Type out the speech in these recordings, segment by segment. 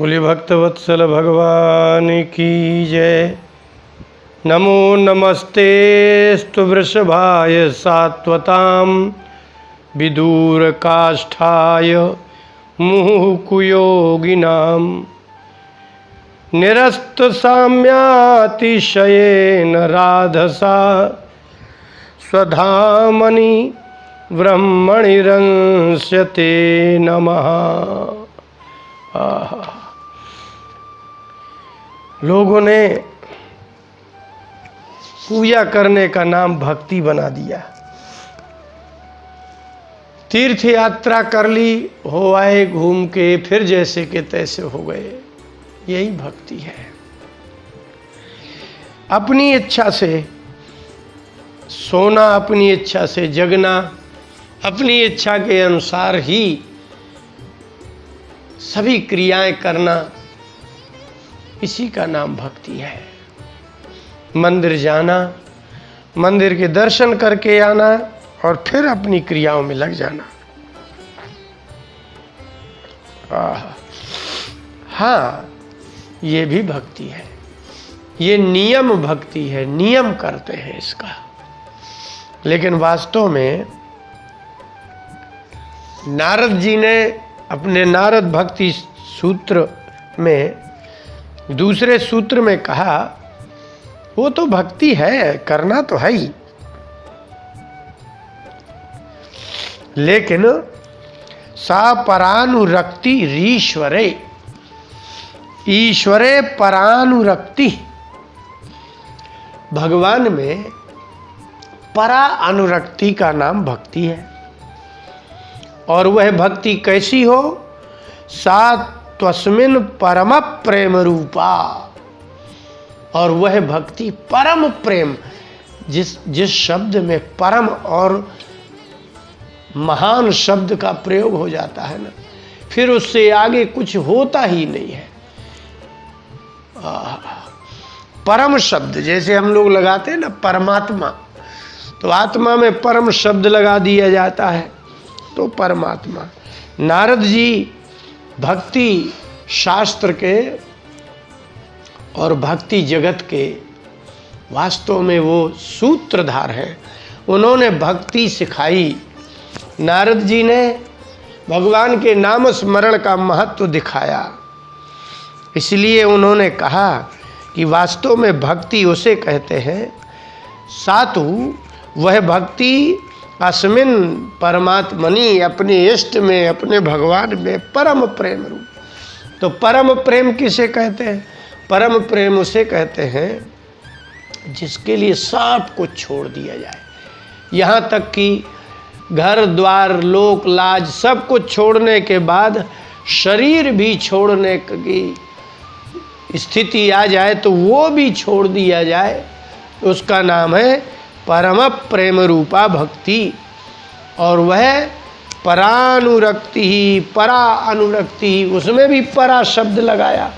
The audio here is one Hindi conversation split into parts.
बोले भक्तवत्सल भगवान की जय। नमो नमस्तेस्तु वृषभाय सात्वतां विदूरकाष्ठाय मुहुकुयोगिनां निरस्तसाम्यातिशयेन राधसा स्वधामनि ब्रह्मणिरंस्यते नमः। लोगों ने पूजा करने का नाम भक्ति बना दिया। तीर्थ यात्रा कर ली, हो आए घूम के, फिर जैसे के तैसे हो गए, यही भक्ति है। अपनी इच्छा से सोना, अपनी इच्छा से जगना, अपनी इच्छा के अनुसार ही सभी क्रियाएं करना, इसी का नाम भक्ति है। मंदिर जाना, मंदिर के दर्शन करके आना और फिर अपनी क्रियाओं में लग जाना। हाँ, ये भी भक्ति है। ये नियम भक्ति है, नियम करते हैं इसका। लेकिन वास्तव में नारद जी ने अपने नारद भक्ति सूत्र में दूसरे सूत्र में कहा, वो तो भक्ति है, करना तो है ही, लेकिन सा परानुरक्ति ईश्वरे, ईश्वरे परानुरक्ति, भगवान में परा अनुरक्ति का नाम भक्ति है। और वह भक्ति कैसी हो? सा त्वस्मिन् परम प्रेम रूपा, और वह भक्ति परम प्रेम, जिस शब्द में परम और महान शब्द का प्रयोग हो जाता है ना, फिर उससे आगे कुछ होता ही नहीं है। परम शब्द जैसे हम लोग लगाते हैं ना परमात्मा, तो आत्मा में परम शब्द लगा दिया जाता है, तो परमात्मा। नारद जी भक्ति शास्त्र के और भक्ति जगत के वास्तव में वो सूत्रधार हैं। उन्होंने भक्ति सिखाई। नारद जी ने भगवान के नाम स्मरण का महत्व दिखाया। इसलिए उन्होंने कहा कि वास्तव में भक्ति उसे कहते हैं, सातु वह भक्ति अस्मिन परमात्मनि, अपने इष्ट में, अपने भगवान में परम प्रेम रूप। तो परम प्रेम किसे कहते हैं? परम प्रेम उसे कहते हैं जिसके लिए सब कुछ छोड़ दिया जाए, यहाँ तक कि घर द्वार लोक लाज सब कुछ छोड़ने के बाद शरीर भी छोड़ने की स्थिति आ जाए तो वो भी छोड़ दिया जाए, उसका नाम है परम प्रेम रूपा भक्ति। और वह परानुरक्ति ही, परा अनुरक्ति ही, उसमें भी परा शब्द लगाया।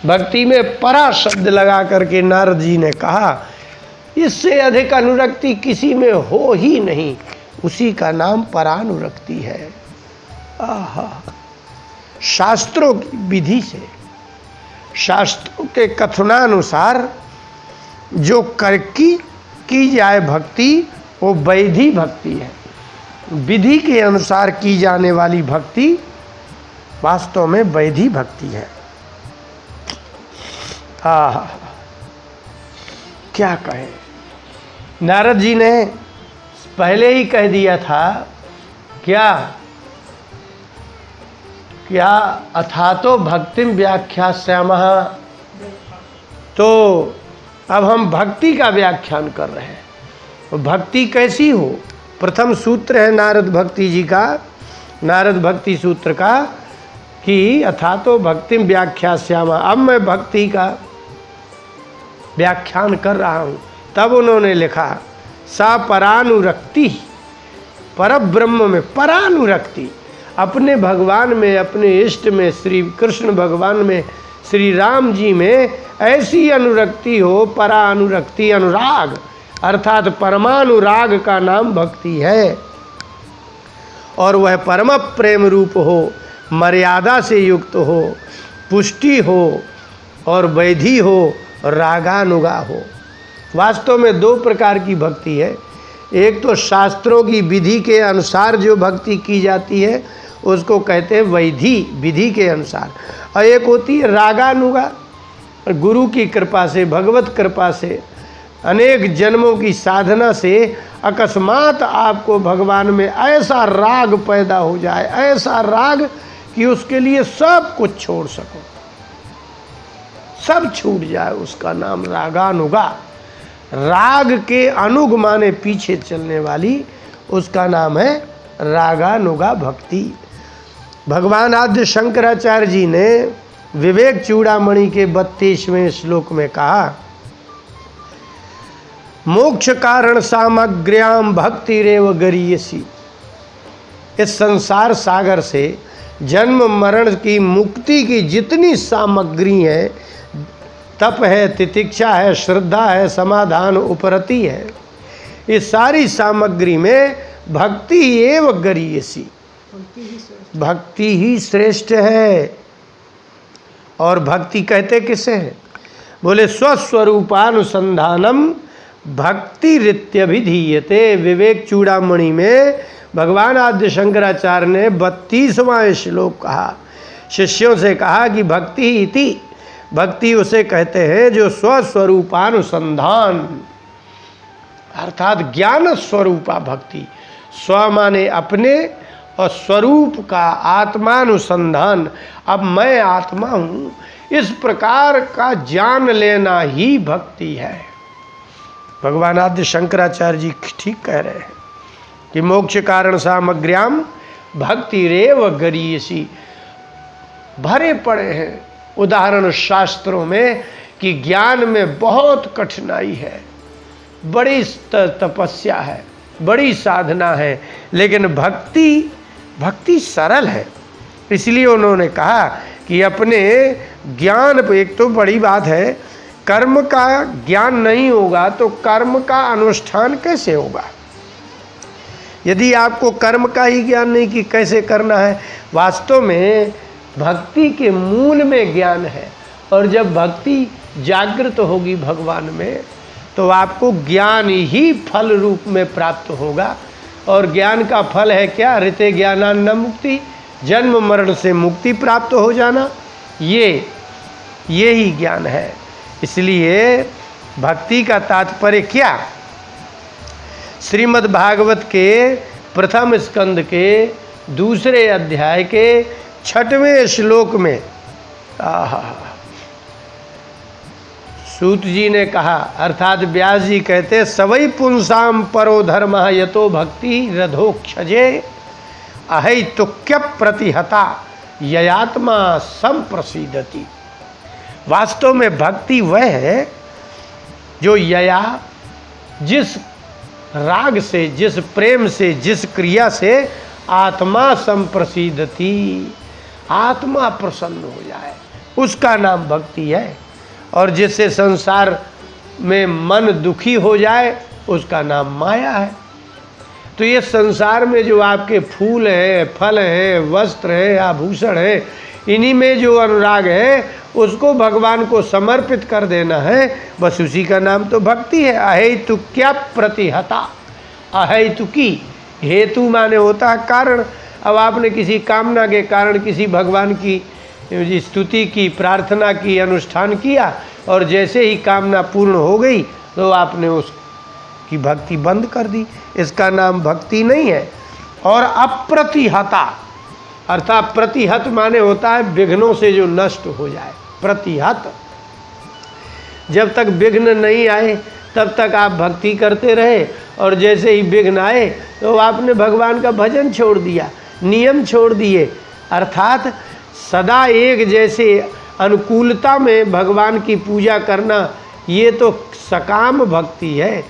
भक्ति में परा शब्द लगा करके नारद जी ने कहा, इससे अधिक अनुरक्ति किसी में हो ही नहीं, उसी का नाम परानुरक्ति है। आहा, शास्त्रों की विधि से, शास्त्रों के कथनानुसार जो की जाए भक्ति, वो वैधि भक्ति है। विधि के अनुसार की जाने वाली भक्ति वास्तव में वैधि भक्ति है। क्या कहे, नारद जी ने पहले ही कह दिया था, क्या अथातो भक्तिम व्याख्यास्यामः। तो अब हम भक्ति का व्याख्यान कर रहे हैं। भक्ति कैसी हो? प्रथम सूत्र है नारद भक्ति जी का, नारद भक्ति सूत्र का, कि अथातो भक्तिम व्याख्यास्यामः। अब मैं भक्ति का व्याख्यान कर रहा हूँ। तब उन्होंने लिखा, सा परानुरक्ति, परब्रह्म में परानुरक्ति, अपने भगवान में, अपने इष्ट में, श्री कृष्ण भगवान में, श्री राम जी में ऐसी अनुरक्ति हो, परा अनुरक्ति, अनुराग, अर्थात परमानुराग का नाम भक्ति है। और वह परम प्रेम रूप हो, मर्यादा से युक्त हो, पुष्टि हो और वैधि हो, रागानुगा हो। वास्तव में दो प्रकार की भक्ति है। एक तो शास्त्रों की विधि के अनुसार जो भक्ति की जाती है उसको कहते हैं वैधि, विधि के अनुसार, और एक होती है रागानुगा, गुरु की कृपा से, भगवत कृपा से, अनेक जन्मों की साधना से अकस्मात आपको भगवान में ऐसा राग पैदा हो जाए, ऐसा राग कि उसके लिए सब कुछ छोड़ सको, सब छूट जाए, उसका नाम रागानुगा। राग के अनुग माने पीछे चलने वाली, उसका नाम है रागानुगा भक्ति। भगवान आद्य शंकराचार्य जी ने विवेक चूड़ामणि के 32वें श्लोक में कहा, मोक्ष कारण सामग्र्याम भक्तिरेव गरीयसी। इस संसार सागर से जन्म मरण की मुक्ति की जितनी सामग्री है, तप है, तितिक्षा है, श्रद्धा है, समाधान, उपरति है, इस सारी सामग्री में भक्ति एव गरीयसी, भक्ति ही श्रेष्ठ है। और भक्ति कहते किसे हैं? बोले स्वस्वरूपानुसंधानम भक्ति रित्यभिधीयते। विवेक चूड़ामणि में भगवान आद्य शंकराचार्य ने 32वां श्लोक कहा, शिष्यों से कहा कि भक्ति इति, भक्ति उसे कहते हैं जो स्वस्वरूपानुसंधान, अर्थात ज्ञान स्वरूपा भक्ति। स्व माने अपने और स्वरूप का आत्मानुसंधान, अब मैं आत्मा हूँ, इस प्रकार का जान लेना ही भक्ति है। भगवान आद्य शंकराचार्य जी ठीक कह रहे हैं कि मोक्ष कारण सामग्र्याम भक्ति रेव गरीयसी। भरे पड़े हैं उदाहरण शास्त्रों में कि ज्ञान में बहुत कठिनाई है, बड़ी तपस्या है, बड़ी साधना है, लेकिन भक्ति सरल है। इसलिए उन्होंने कहा कि अपने ज्ञान पे, एक तो बड़ी बात है, कर्म का ज्ञान नहीं होगा तो कर्म का अनुष्ठान कैसे होगा? यदि आपको कर्म का ही ज्ञान नहीं कि कैसे करना है, वास्तव में भक्ति के मूल में ज्ञान है। और जब भक्ति जागृत होगी भगवान में तो आपको ज्ञान ही फल रूप में प्राप्त होगा। और ज्ञान का फल है क्या? ऋते ज्ञानान्न मुक्ति, जन्म मरण से मुक्ति प्राप्त हो जाना, ये ही ज्ञान है। इसलिए भक्ति का तात्पर्य क्या? श्रीमद् भागवत के प्रथम स्कंद के 2 अध्याय के 6वें श्लोक में सूत जी ने कहा, अर्थात व्यास जी कहते, सवै पुंसाम परो धर्म यतो भक्ति रधोक्षजे अहैतुक्य प्रतिहता ययात्मा संप्रसीदति। वास्तव में भक्ति वह है जो यया, जिस राग से, जिस प्रेम से, जिस क्रिया से आत्मा संप्रसीदति, आत्मा प्रसन्न हो जाए, उसका नाम भक्ति है। और जिससे संसार में मन दुखी हो जाए उसका नाम माया है। तो ये संसार में जो आपके फूल हैं, फल हैं, वस्त्र हैं, आभूषण हैं, इन्हीं में जो अनुराग है उसको भगवान को समर्पित कर देना है, बस उसी का नाम तो भक्ति है। अहेतुक्या प्रतिहता, अहेतुकी, हेतु माने होता है कारण। अब आपने किसी कामना के कारण किसी भगवान की स्तुति की, प्रार्थना की, अनुष्ठान किया, और जैसे ही कामना पूर्ण हो गई तो आपने उसकी भक्ति बंद कर दी, इसका नाम भक्ति नहीं है। और अप्रतिहता, अर्थात प्रतिहत माने होता है विघ्नों से जो नष्ट हो जाए, प्रतिहत। जब तक विघ्न नहीं आए तब तक आप भक्ति करते रहे, और जैसे ही विघ्न आए तो आपने भगवान का भजन छोड़ दिया, नियम छोड़ दिए। अर्थात सदा एक जैसे अनुकूलता में भगवान की पूजा करना, ये तो सकाम भक्ति है।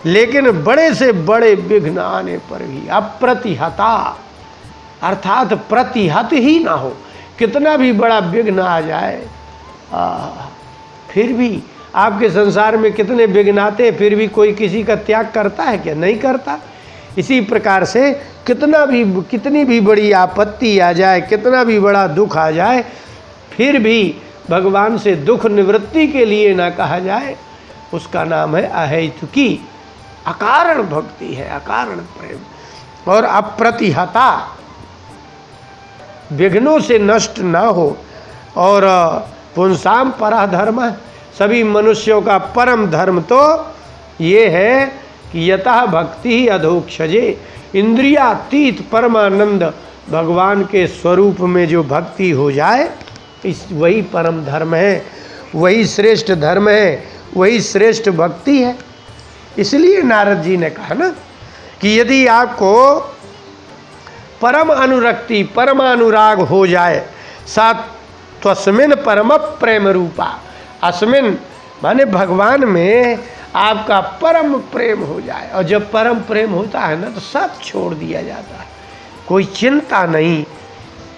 लेकिन बड़े से बड़े विघ्न आने पर भी अप्रतिहता, अर्थात प्रतिहत ही ना हो, कितना भी बड़ा विघ्न आ जाए, फिर भी आपके संसार में कितने विघ्न आते, फिर भी कोई किसी का त्याग करता है क्या? नहीं करता। इसी प्रकार से कितनी भी बड़ी आपत्ति आ जाए, कितना भी बड़ा दुख आ जाए, फिर भी भगवान से दुख निवृत्ति के लिए ना कहा जाए, उसका नाम है अहेतुकी, अकारण भक्ति है, अकारण प्रेम। और अप्रतिहता, विघ्नों से नष्ट ना हो। और पुंसाम परः धर्म, सभी मनुष्यों का परम धर्म तो ये है कि यतः भक्ति ही अधोक्षजे, इंद्रियातीत परमानंद भगवान के स्वरूप में जो भक्ति हो जाए, इस वही परम धर्म है, वही श्रेष्ठ धर्म है, वही श्रेष्ठ भक्ति है। इसलिए नारद जी ने कहा ना कि यदि आपको परम अनुरक्ति, परम अनुराग हो जाए, साथ त्वस्मिन परम प्रेम रूपा, अस्मिन माने भगवान में आपका परम प्रेम हो जाए। और जब परम प्रेम होता है ना, तो सब छोड़ दिया जाता है, कोई चिंता नहीं,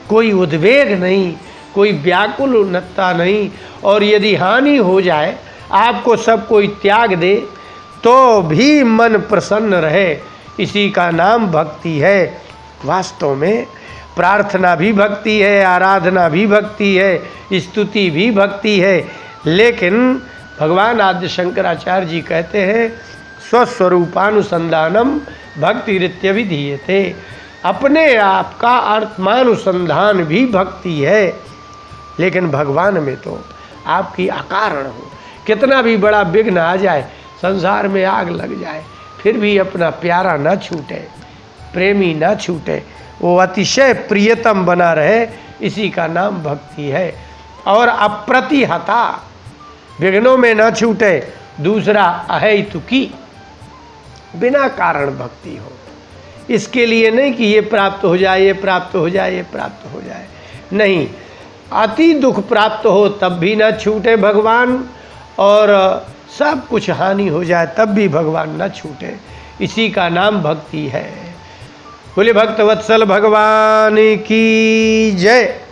कोई उद्वेग नहीं, कोई व्याकुलता नहीं। और यदि हानि हो जाए, आपको सब कोई त्याग दे, तो भी मन प्रसन्न रहे, इसी का नाम भक्ति है। वास्तव में प्रार्थना भी भक्ति है, आराधना भी भक्ति है, स्तुति भी भक्ति है। लेकिन भगवान आद्य शंकराचार्य जी कहते हैं स्वस्वरूपानुसंधानम भक्ति रित्यभिधीयते, अपने आप का आत्मानुसंधान भी भक्ति है। लेकिन भगवान में तो आपकी अकारण हो, कितना भी बड़ा विघ्न आ जाए, संसार में आग लग जाए, फिर भी अपना प्यारा न छूटे, प्रेमी न छूटे, वो अतिशय प्रियतम बना रहे, इसी का नाम भक्ति है। और अप्रतिहता, विघ्नों में न छूटे। दूसरा अहेतुकी, बिना कारण भक्ति हो, इसके लिए नहीं कि ये प्राप्त हो जाए, ये प्राप्त हो जाए, ये प्राप्त हो जाए, नहीं, अति दुख प्राप्त हो तब भी न छूटे भगवान, और सब कुछ हानि हो जाए तब भी भगवान न छूटे, इसी का नाम भक्ति है। बोले भक्तवत्सल भगवान की जय।